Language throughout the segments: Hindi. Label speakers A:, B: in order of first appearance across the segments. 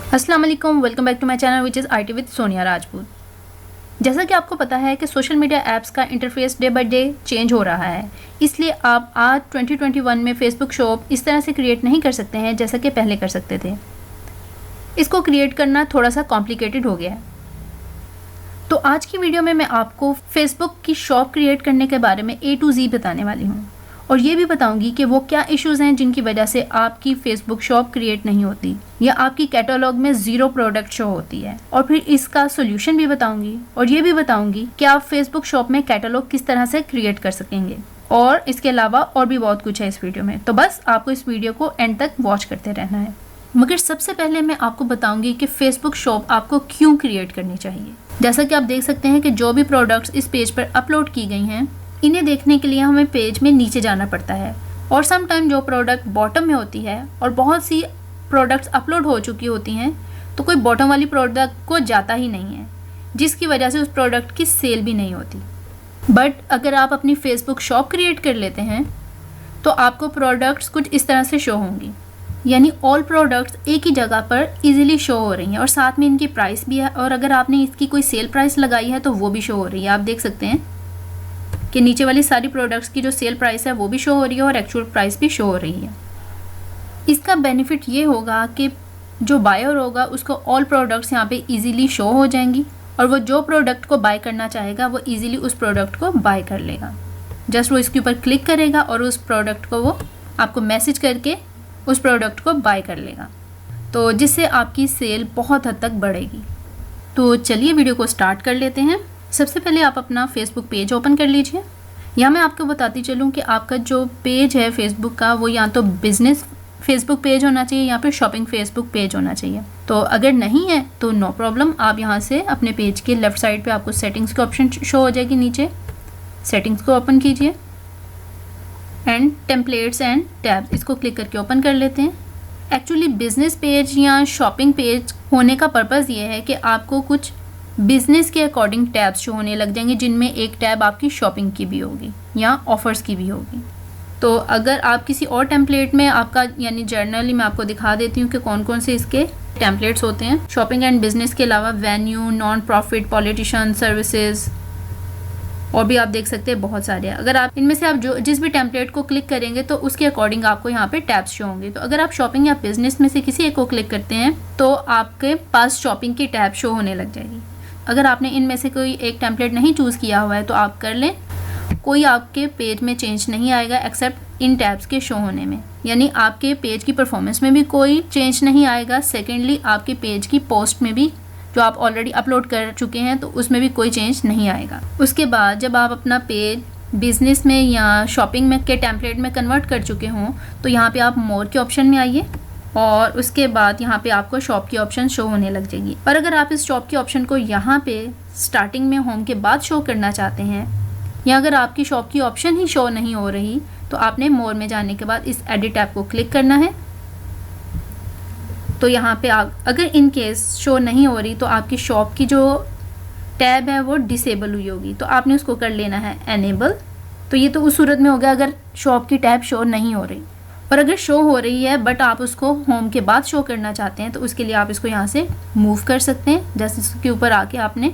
A: अस्सलाम वालेकुम, welcome back to my channel which is IT with Sonia Rajput. जैसा कि आपको पता है कि सोशल मीडिया ऐप्स का interface day by day change हो रहा है, इसलिए आप आज 2021 में फेसबुक शॉप इस तरह से क्रिएट नहीं कर सकते हैं जैसा कि पहले कर सकते थे। इसको क्रिएट करना थोड़ा सा कॉम्प्लिकेटेड हो गया है। तो आज की वीडियो में मैं आपको फेसबुक की शॉप क्रिएट करने के बारे में A to Z बताने वाली हूँ और ये भी बताऊंगी कि वो क्या इश्यूज़ हैं जिनकी वजह से आपकी फेसबुक शॉप क्रिएट नहीं होती या आपकी कैटलॉग में 0 प्रोडक्ट शो होती है, और फिर इसका सोल्यूशन भी बताऊंगी और ये भी बताऊंगी कि आप फेसबुक शॉप में कैटलॉग किस तरह से क्रिएट कर सकेंगे। और इसके अलावा और भी बहुत कुछ है इस वीडियो में, तो बस आपको इस वीडियो को एंड तक वॉच करते रहना है। मगर सबसे पहले मैं आपको बताऊंगी कि फेसबुक शॉप आपको क्यों क्रिएट करनी चाहिए। जैसा कि आप देख सकते हैं कि जो भी प्रोडक्ट्स इस पेज पर अपलोड की गई हैं, इन्हें देखने के लिए हमें पेज में नीचे जाना पड़ता है, और सम टाइम जो प्रोडक्ट बॉटम में होती है और बहुत सी प्रोडक्ट्स अपलोड हो चुकी होती हैं, तो कोई बॉटम वाली प्रोडक्ट को जाता ही नहीं है, जिसकी वजह से उस प्रोडक्ट की सेल भी नहीं होती। बट अगर आप अपनी फेसबुक शॉप क्रिएट कर लेते हैं तो आपको प्रोडक्ट्स कुछ इस तरह से शो होंगी, यानी ऑल प्रोडक्ट्स एक ही जगह पर इजीली शो हो रही हैं और साथ में इनकी प्राइस भी है, और अगर आपने इसकी कोई सेल प्राइस लगाई है तो वो भी शो हो रही है। आप देख सकते हैं कि नीचे वाली सारी प्रोडक्ट्स की जो सेल प्राइस है वो भी शो हो रही है और एक्चुअल प्राइस भी शो हो रही है। इसका बेनिफिट ये होगा कि जो बायर होगा उसको ऑल प्रोडक्ट्स यहाँ पे इजीली शो हो जाएंगी, और वो जो प्रोडक्ट को बाय करना चाहेगा वो इजीली उस प्रोडक्ट को बाय कर लेगा। जस्ट वो इसके ऊपर क्लिक करेगा और उस प्रोडक्ट को वो आपको मैसेज करके उस प्रोडक्ट को बाय कर लेगा, तो जिससे आपकी सेल बहुत हद तक बढ़ेगी। तो चलिए वीडियो को स्टार्ट कर लेते हैं। सबसे पहले आप अपना फेसबुक पेज ओपन कर लीजिए। यहाँ मैं आपको बताती चलूँ कि आपका जो पेज है फेसबुक का, वो या तो बिजनेस फेसबुक पेज होना चाहिए या फिर शॉपिंग फेसबुक पेज होना चाहिए। तो अगर नहीं है तो नो प्रॉब्लम, आप यहाँ से अपने पेज के लेफ़्ट साइड पे आपको सेटिंग्स की ऑप्शन शो हो जाएगी। नीचे सेटिंग्स को ओपन कीजिए एंड टेम्पलेट्स एंड टैब्स, इसको क्लिक करके ओपन कर लेते हैं। एक्चुअली बिजनेस पेज या शॉपिंग पेज होने का पर्पज़ ये है कि आपको कुछ बिजनेस के अकॉर्डिंग टैब्स शो होने लग जाएंगे, जिनमें एक टैब आपकी शॉपिंग की भी होगी या ऑफर्स की भी होगी। तो अगर आप किसी और टेम्पलेट में आपका, यानी जर्नली मैं आपको दिखा देती हूँ कि कौन कौन से इसके टेम्पलेट्स होते हैं। शॉपिंग एंड बिजनेस के अलावा venue, non profit, politician, services, और भी आप देख सकते हैं बहुत सारे। अगर आप इनमें से आप जिस भी टेम्पलेट को क्लिक करेंगे तो उसके अकॉर्डिंग आपको यहाँ पे टैब्स शो होंगे। तो अगर आप शॉपिंग या बिजनेस में से किसी एक को क्लिक करते हैं तो आपके पास शॉपिंग की टैब शो होने लग जाएगी। अगर आपने इनमें से कोई एक टेम्पलेट नहीं चूज़ किया हुआ है तो आप कर लें, कोई आपके पेज में चेंज नहीं आएगा एक्सेप्ट इन टैब्स के शो होने में, यानी आपके पेज की परफॉर्मेंस में भी कोई चेंज नहीं आएगा। सेकेंडली आपके पेज की पोस्ट में भी, जो आप ऑलरेडी अपलोड कर चुके हैं, तो उसमें भी कोई चेंज नहीं आएगा। उसके बाद जब आप अपना पेज बिजनेस में या शॉपिंग में के टेम्पलेट में कन्वर्ट कर चुके हों तो यहाँ पे आप मोर के ऑप्शन में आइए, और उसके बाद यहाँ पे आपको शॉप की ऑप्शन शो होने लग जाएगी। पर अगर आप इस शॉप की ऑप्शन को यहाँ पे स्टार्टिंग में होम के बाद शो करना चाहते हैं, या अगर आपकी शॉप की ऑप्शन ही शो नहीं हो रही, तो आपने मोर में जाने के बाद इस एडिट ऐप को क्लिक करना है। तो यहाँ पे अगर इन केस शो नहीं हो रही तो आपकी शॉप की जो टैब है वो डिसेबल हुई होगी, तो आपने उसको कर लेना है एनेबल। तो ये तो उस सूरत में होगा अगर शॉप की टैब शो नहीं हो रही। और अगर शो हो रही है बट आप उसको होम के बाद शो करना चाहते हैं, तो उसके लिए आप इसको यहाँ से मूव कर सकते हैं। जैसे इसके ऊपर आके आपने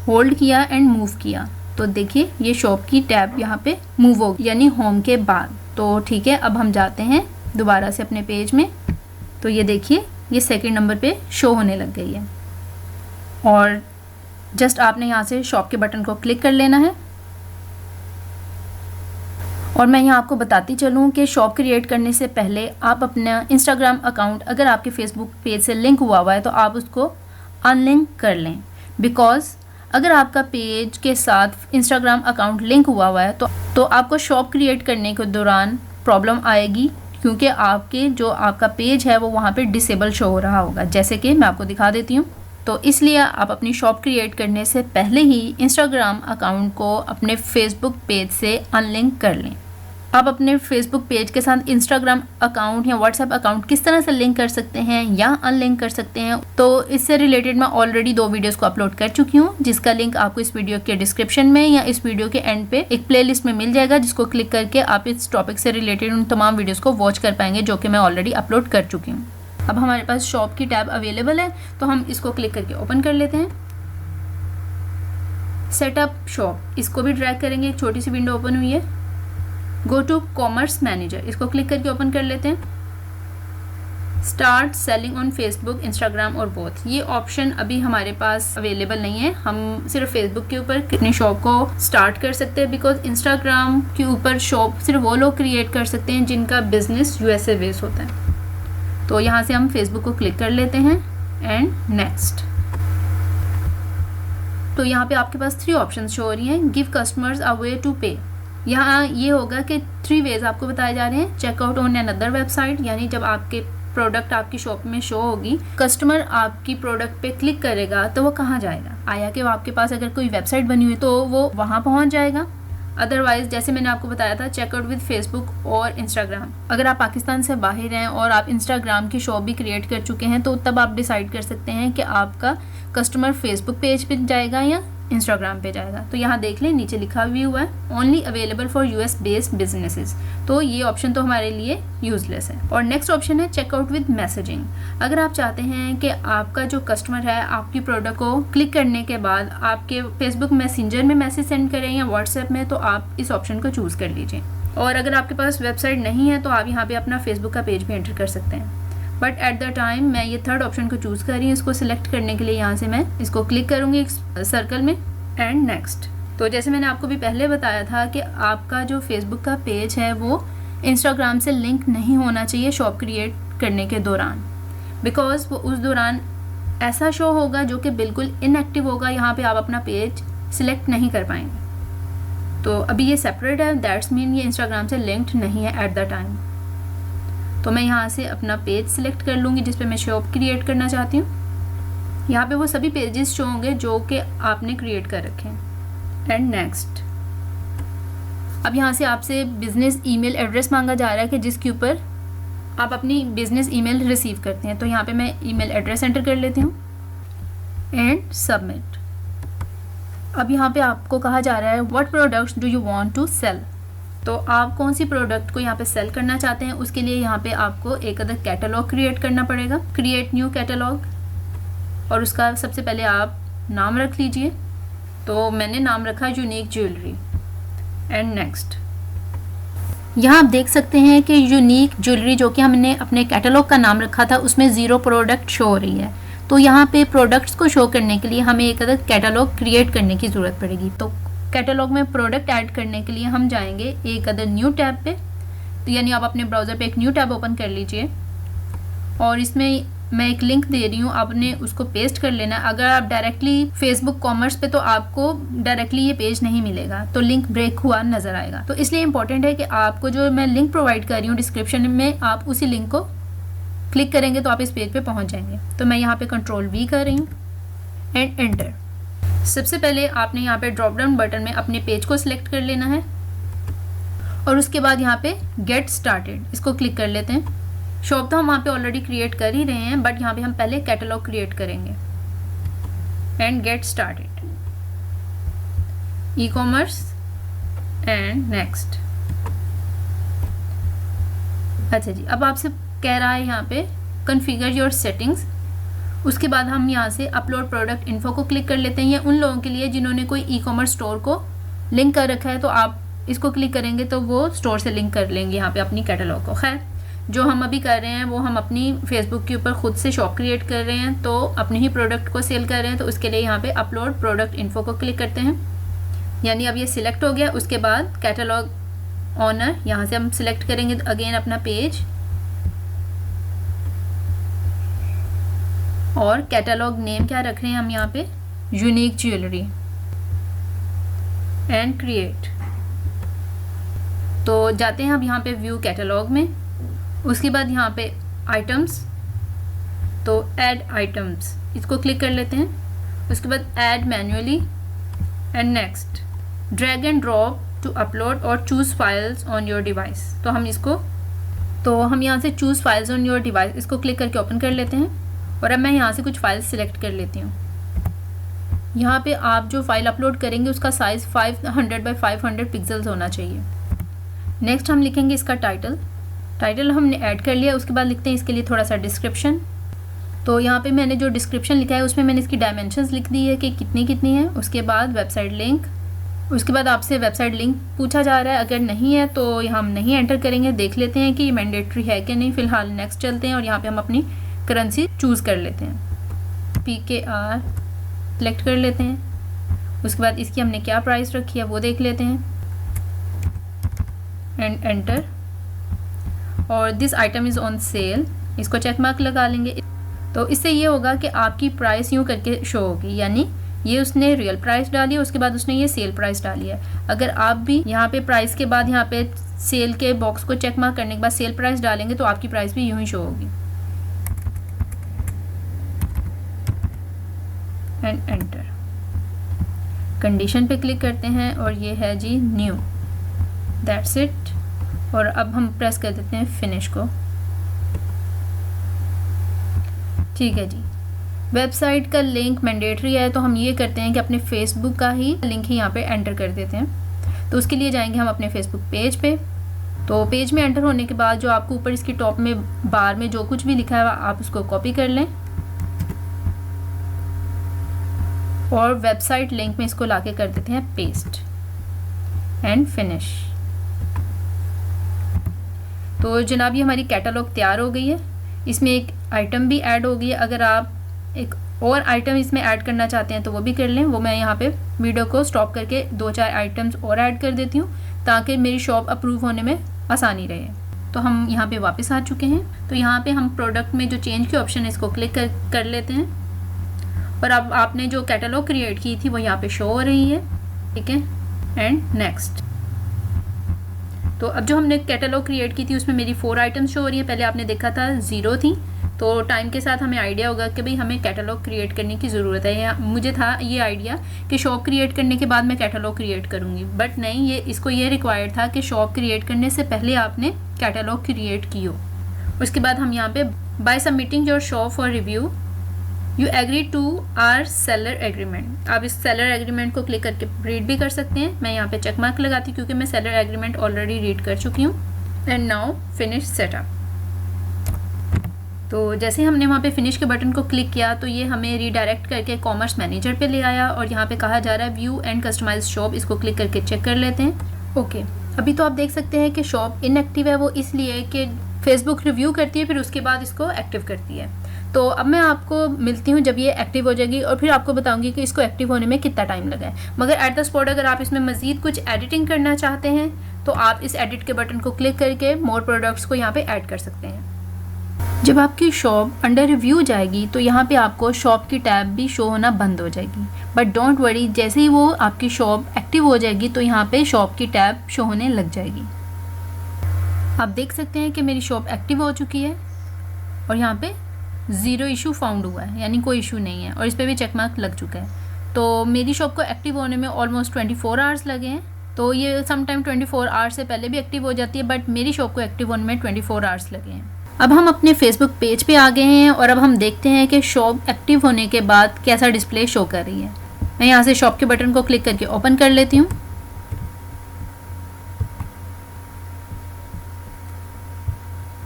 A: होल्ड किया एंड मूव किया, तो देखिए ये शॉप की टैब यहाँ पे मूव होगी, यानी होम के बाद। तो ठीक है, अब हम जाते हैं दोबारा से अपने पेज में। तो ये देखिए ये सेकंड नंबर पे शो होने लग गई है, और जस्ट आपने यहाँ से शॉप के बटन को क्लिक कर लेना है। और मैं यहाँ आपको बताती चलूँ कि शॉप क्रिएट करने से पहले आप अपना इंस्टाग्राम अकाउंट, अगर आपके फेसबुक पेज से लिंक हुआ हुआ है तो आप उसको अनलिंक कर लें, बिकॉज अगर आपका पेज के साथ इंस्टाग्राम अकाउंट लिंक हुआ हुआ है तो आपको शॉप क्रिएट करने के दौरान प्रॉब्लम आएगी, क्योंकि आपका पेज है वो वहाँ पे डिसेबल शो हो रहा होगा, जैसे कि मैं आपको दिखा देती हूँ। तो इसलिए आप अपनी शॉप क्रिएट करने से पहले ही इंस्टाग्राम अकाउंट को अपने फेसबुक पेज से अनलिंक कर लें। आप अपने फेसबुक पेज के साथ इंस्टाग्राम अकाउंट या व्हाट्सएप अकाउंट किस तरह से लिंक कर सकते हैं या अनलिंक कर सकते हैं, तो इससे रिलेटेड मैं ऑलरेडी 2 वीडियोस को अपलोड कर चुकी हूँ, जिसका लिंक आपको इस वीडियो के डिस्क्रिप्शन में या इस वीडियो के एंड पे एक प्लेलिस्ट में मिल जाएगा, जिसको क्लिक करके आप इस टॉपिक से रिलेटेड उन तमाम वीडियोज़ को वॉच कर पाएंगे जो कि मैं ऑलरेडी अपलोड कर चुकी हूँ। अब हमारे पास शॉप की टैब अवेलेबल है, तो हम इसको क्लिक करके ओपन कर लेते हैं। सेटअप शॉप, इसको भी ड्रैग करेंगे, एक छोटी सी विंडो ओपन हुई है। गो टू कॉमर्स मैनेजर, इसको क्लिक करके ओपन कर लेते हैं। Start selling on Facebook, Instagram और बोथ, ये ऑप्शन अभी हमारे पास अवेलेबल नहीं है। हम सिर्फ फेसबुक के ऊपर अपनी शॉप को स्टार्ट कर सकते हैं, बिकॉज इंस्टाग्राम के ऊपर शॉप सिर्फ वो लोग क्रिएट कर सकते हैं जिनका बिजनेस यूएसए बेस्ड होता है। तो यहाँ से हम फेसबुक को क्लिक कर लेते हैं एंड नेक्स्ट। तो यहाँ पे आपके पास 3 ऑप्शन शो हो रही हैं। Give customers a way to pay, यहाँ ये होगा कि 3 वेज आपको बताए जा रहे हैं। चेकआउट ऑन अनदर वेबसाइट, यानी जब आपके प्रोडक्ट आपकी शॉप में शो होगी, कस्टमर आपकी प्रोडक्ट पे क्लिक करेगा तो वो कहाँ जाएगा, आया कि वो आपके पास अगर कोई वेबसाइट बनी हुई तो वो वहाँ पहुँच जाएगा। अदरवाइज जैसे मैंने आपको बताया था, चेकआउट विद फेसबुक और इंस्टाग्राम। अगर आप पाकिस्तान से बाहर हैं और आप इंस्टाग्राम की शॉप भी क्रिएट कर चुके हैं, तो तब आप डिसाइड कर सकते हैं कि आपका कस्टमर फेसबुक पेज पे जाएगा या इंस्टाग्राम पे जाएगा। तो यहाँ देख लें, नीचे लिखा भी हुआ है only available for US based businesses, तो ये ऑप्शन तो हमारे लिए यूजलेस है। और नेक्स्ट ऑप्शन है चेकआउट विद मैसेजिंग। अगर आप चाहते हैं कि आपका जो कस्टमर है आपकी प्रोडक्ट को क्लिक करने के बाद आपके फेसबुक मैसेंजर में मैसेज सेंड करें या व्हाट्सएप में, तो आप इस ऑप्शन को चूज़ कर लीजिए। और अगर आपके पास वेबसाइट नहीं है तो आप यहाँ पे अपना फेसबुक का पेज भी एंटर कर सकते हैं। बट एट द टाइम मैं ये 3rd ऑप्शन को चूज़ कर रही हूँ। इसको सिलेक्ट करने के लिए यहाँ से मैं इसको क्लिक करूँगी एक सर्कल में एंड नेक्स्ट। तो जैसे मैंने आपको भी पहले बताया था कि आपका जो फेसबुक का पेज है वो इंस्टाग्राम से लिंक नहीं होना चाहिए शॉप क्रिएट करने के दौरान, बिकॉज वो उस दौरान ऐसा शो होगा जो कि बिल्कुल इनएक्टिव होगा। यहाँ पे आप अपना पेज सिलेक्ट नहीं कर पाएंगे। तो अभी ये सेपरेट है, दैट्स मीन ये इंस्टाग्राम से लिंक्ड नहीं है एट द टाइम। तो मैं यहाँ से अपना पेज सिलेक्ट कर लूँगी जिस पे मैं शॉप क्रिएट करना चाहती हूँ। यहाँ पे वो सभी पेजेस शो होंगे जो कि आपने क्रिएट कर रखे हैं एंड नेक्स्ट। अब यहाँ से आपसे बिजनेस ईमेल एड्रेस मांगा जा रहा है कि जिसके ऊपर आप अपनी बिजनेस ईमेल रिसीव करते हैं। तो यहाँ पे मैं ईमेल एड्रेस एंटर कर लेती हूँ एंड सबमिट। अब यहाँ पे आपको कहा जा रहा है what products do you want to sell, तो आप कौन सी प्रोडक्ट को यहाँ पे सेल करना चाहते हैं। उसके लिए यहाँ पे आपको एक अदर कैटलॉग क्रिएट करना पड़ेगा, क्रिएट न्यू कैटलॉग, और उसका सबसे पहले आप नाम रख लीजिए। तो मैंने नाम रखा यूनिक ज्वेलरी एंड नेक्स्ट। यहाँ आप देख सकते हैं कि यूनिक ज्वेलरी जो कि हमने अपने कैटलॉग का नाम रखा था उसमें 0 प्रोडक्ट शो हो रही है। तो यहाँ पे प्रोडक्ट्स को शो करने के लिए हमें एक अदर कैटलॉग क्रिएट करने की ज़रूरत पड़ेगी। तो कैटलॉग में प्रोडक्ट ऐड करने के लिए हम जाएंगे एक अदर न्यू टैब पे। तो यानी आप अपने ब्राउज़र पे एक न्यू टैब ओपन कर लीजिए और इसमें मैं एक लिंक दे रही हूँ, आपने उसको पेस्ट कर लेना। अगर आप डायरेक्टली फेसबुक कॉमर्स पे तो आपको डायरेक्टली ये पेज नहीं मिलेगा, तो लिंक ब्रेक हुआ नज़र आएगा। तो इसलिए इंपॉर्टेंट है कि आपको जो मैं लिंक प्रोवाइड कर रही हूँ डिस्क्रिप्शन में, आप उसी लिंक को क्लिक करेंगे तो आप इस पेज पे पहुँच जाएंगे। तो मैं यहाँ पे Ctrl+V कर रही हूँ एंड एंटर। सबसे पहले आपने यहाँ पे ड्रॉप डाउन बटन में अपने पेज को सिलेक्ट कर लेना है और उसके बाद यहाँ पे गेट स्टार्टेड इसको क्लिक कर लेते हैं। शॉप तो हम वहाँ पे ऑलरेडी क्रिएट कर ही रहे हैं, बट यहाँ पे हम पहले कैटलॉग क्रिएट करेंगे and get started, e commerce and next. अच्छा जी, अब आपसे कह रहा है यहाँ पे कॉन्फ़िगर योर सेटिंग्स। उसके बाद हम यहाँ से अपलोड प्रोडक्ट इन्फो को क्लिक कर लेते हैं। ये उन लोगों के लिए जिन्होंने कोई ई कॉमर्स स्टोर को लिंक कर रखा है, तो आप इसको क्लिक करेंगे तो वो स्टोर से लिंक कर लेंगे यहाँ पे अपनी कैटलॉग को। खैर, जो हम अभी कर रहे हैं वो हम अपनी फेसबुक के ऊपर खुद से शॉप क्रिएट कर रहे हैं, तो अपने ही प्रोडक्ट को सेल कर रहे हैं। तो उसके लिए यहाँ पे अपलोड प्रोडक्ट इन्फो को क्लिक करते हैं, यानी अब ये सिलेक्ट हो गया। उसके बाद कैटलॉग ऑनर, यहाँ से हम सिलेक्ट करेंगे अगेन अपना पेज और कैटलॉग नेम क्या रख रहे हैं हम यहाँ पे, यूनिक ज्वेलरी एंड क्रिएट। तो जाते हैं अब यहाँ पे व्यू कैटलॉग में। उसके बाद यहाँ पे आइटम्स, तो ऐड आइटम्स इसको क्लिक कर लेते हैं। उसके बाद add manually and next, drag and drop to upload और choose files on your device. तो हम यहाँ से choose files on your device इसको क्लिक करके ओपन कर लेते हैं और अब मैं यहाँ से कुछ फाइल्स सिलेक्ट कर लेती हूँ। यहाँ पे आप जो फाइल अपलोड करेंगे उसका साइज़ 500 बाई 500 पिक्सल्स होना चाहिए। नेक्स्ट हम लिखेंगे इसका टाइटल टाइटल हमने ऐड कर लिया। उसके बाद लिखते हैं इसके लिए थोड़ा सा डिस्क्रिप्शन। तो यहाँ पे मैंने जो डिस्क्रिप्शन लिखा है उसमें मैंने इसकी डायमेंशंस लिख दी है कि कितनी कितनी है। उसके बाद वेबसाइट लिंक, उसके बाद आपसे वेबसाइट लिंक पूछा जा रहा है, अगर नहीं है तो यहाँ हम नहीं एंटर करेंगे, देख लेते हैं कि ये मैंडेटरी है कि नहीं। फ़िलहाल नेक्स्ट चलते हैं और यहाँ पे हम अपनी करेंसी चूज़ कर लेते हैं, PKR सेलेक्ट कर लेते हैं। उसके बाद इसकी हमने क्या प्राइस रखी है वो देख लेते हैं एंड एंटर। और this item is on sale, इसको चेक मार्क लगा लेंगे। तो इससे ये होगा कि आपकी प्राइस यूँ करके शो होगी, यानी ये उसने रियल प्राइस डाली है, उसके बाद उसने ये सेल प्राइस डाली है। अगर आप भी यहाँ पे प्राइस के बाद यहाँ पे सेल के बॉक्स को चेक मार्क करने के बाद सेल प्राइस डालेंगे तो आपकी प्राइस भी यूँ ही शो होगी एंड एंटर। कंडीशन पे क्लिक करते हैं और ये है जी न्यू, दैट्स इट। और अब हम प्रेस कर देते हैं फिनिश को। ठीक है जी, वेबसाइट का लिंक मैंडेटरी है तो हम ये करते हैं कि अपने फेसबुक का ही लिंक ही यहाँ पे एंटर कर देते हैं। तो उसके लिए जाएंगे हम अपने फेसबुक पेज पे। तो पेज में एंटर होने के बाद जो आपको ऊपर इसकी टॉप में बार में जो कुछ भी लिखा है आप उसको कॉपी कर लें और वेबसाइट लिंक में इसको लाके कर देते हैं पेस्ट एंड फिनिश। तो जनाब ये हमारी कैटलॉग तैयार हो गई है। इसमें एक आइटम भी ऐड हो गई है। अगर आप एक और आइटम इसमें ऐड करना चाहते हैं तो वो भी कर लें। वो मैं यहाँ पे वीडियो को स्टॉप करके 2-4 आइटम्स और ऐड कर देती हूँ ताकि मेरी शॉप अप्रूव होने में आसानी रहे। तो हम यहाँ पे वापस आ चुके हैं। तो यहाँ पे हम प्रोडक्ट में जो चेंज की ऑप्शन है इसको क्लिक कर लेते हैं और अब आपने जो कैटलॉग क्रिएट की थी वो यहाँ पे शो हो रही है। ठीक है, एंड नेक्स्ट। तो अब जो हमने कैटलॉग क्रिएट की थी उसमें मेरी 4 आइटम्स शो हो रही है। पहले आपने देखा था 0 थी। तो टाइम के साथ हमें आइडिया होगा कि भाई हमें कैटलॉग क्रिएट करने की ज़रूरत है। या मुझे था ये आइडिया कि शॉप क्रिएट करने के बाद मैं कैटलॉग क्रिएट करूँगी, बट नहीं, ये इसको ये रिक्वायर्ड था कि शॉप क्रिएट करने से पहले आपने कैटलॉग क्रिएट की हो। उसके बाद हम यहाँ पे by submitting your shop for review you agree to our seller agreement. आप इस सेलर एग्रीमेंट को क्लिक करके रीड भी कर सकते हैं। मैं यहाँ पे चेक मार्क लगाती हूँ क्योंकि मैं सेलर एग्रीमेंट ऑलरेडी रीड कर चुकी हूँ। And now finish setup. तो जैसे हमने वहाँ पे फिनिश के बटन को क्लिक किया तो ये हमें रीडायरेक्ट करके कॉमर्स मैनेजर पे ले आया और यहाँ पे कहा जा रहा है व्यू एंड कस्टमाइज शॉप। इसको क्लिक करके चेक कर लेते हैं। ओके, अभी तो आप देख सकते हैं कि शॉप इनएक्टिव है। वो इसलिए कि फेसबुक रिव्यू करती है फिर उसके बाद इसको एक्टिव करती है। तो अब मैं आपको मिलती हूँ जब ये एक्टिव हो जाएगी और फिर आपको बताऊंगी कि इसको एक्टिव होने में कितना टाइम लगा है। मगर एट द स्पॉट अगर आप इसमें मज़ीद कुछ एडिटिंग करना चाहते हैं तो आप इस एडिट के बटन को क्लिक करके मोर प्रोडक्ट्स को यहाँ पे ऐड कर सकते हैं। जब आपकी शॉप अंडर रिव्यू जाएगी तो यहाँ पे आपको शॉप की टैब भी शो होना बंद हो जाएगी। बट डोंट वरी, जैसे ही वो आपकी शॉप एक्टिव हो जाएगी तो यहाँ पे शॉप की टैब शो होने लग जाएगी। आप देख सकते हैं कि मेरी शॉप एक्टिव हो चुकी है और यहाँ पे 0 इशू फाउंड हुआ है, यानी कोई इशू नहीं है और इस पर भी चेक मार्क लग चुका है। तो मेरी शॉप को एक्टिव होने में ऑलमोस्ट 24 आवर्स लगे हैं। तो ये समटाइम 24 आवर्स से पहले भी एक्टिव हो जाती है, बट मेरी शॉप को एक्टिव होने में 24 आवर्स लगे हैं। अब हम अपने फेसबुक पेज पे आ गए हैं और अब हम देखते हैं कि शॉप एक्टिव होने के बाद कैसा डिस्प्ले शो कर रही है। मैं यहाँ से शॉप के बटन को क्लिक करके ओपन कर लेती हूँ।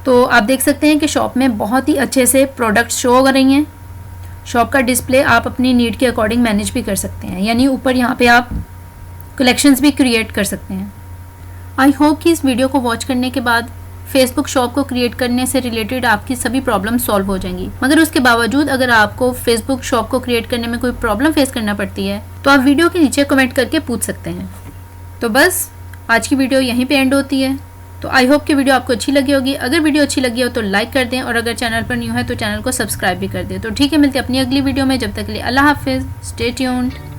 A: तो आप देख सकते हैं कि शॉप में बहुत ही अच्छे से प्रोडक्ट्स शो हो रही हैं। शॉप का डिस्प्ले आप अपनी नीड के अकॉर्डिंग मैनेज भी कर सकते हैं, यानी ऊपर यहाँ पे आप कलेक्शंस भी क्रिएट कर सकते हैं। आई होप कि इस वीडियो को वॉच करने के बाद फेसबुक शॉप को क्रिएट करने से रिलेटेड आपकी सभी प्रॉब्लम सॉल्व हो जाएंगी। मगर उसके बावजूद अगर आपको फेसबुक शॉप को क्रिएट करने में कोई प्रॉब्लम फेस करना पड़ती है तो आप वीडियो के नीचे कमेंट करके पूछ सकते हैं। तो बस आज की वीडियो यहीं पे एंड होती है। तो आई होप कि वीडियो आपको अच्छी लगी होगी। अगर वीडियो अच्छी लगी हो तो लाइक कर दें और अगर चैनल पर न्यू है तो चैनल को सब्सक्राइब भी कर दें। तो ठीक है, मिलते हैं अपनी अगली वीडियो में। जब तक के लिए अल्लाह हाफिज़, स्टे ट्यून्ड।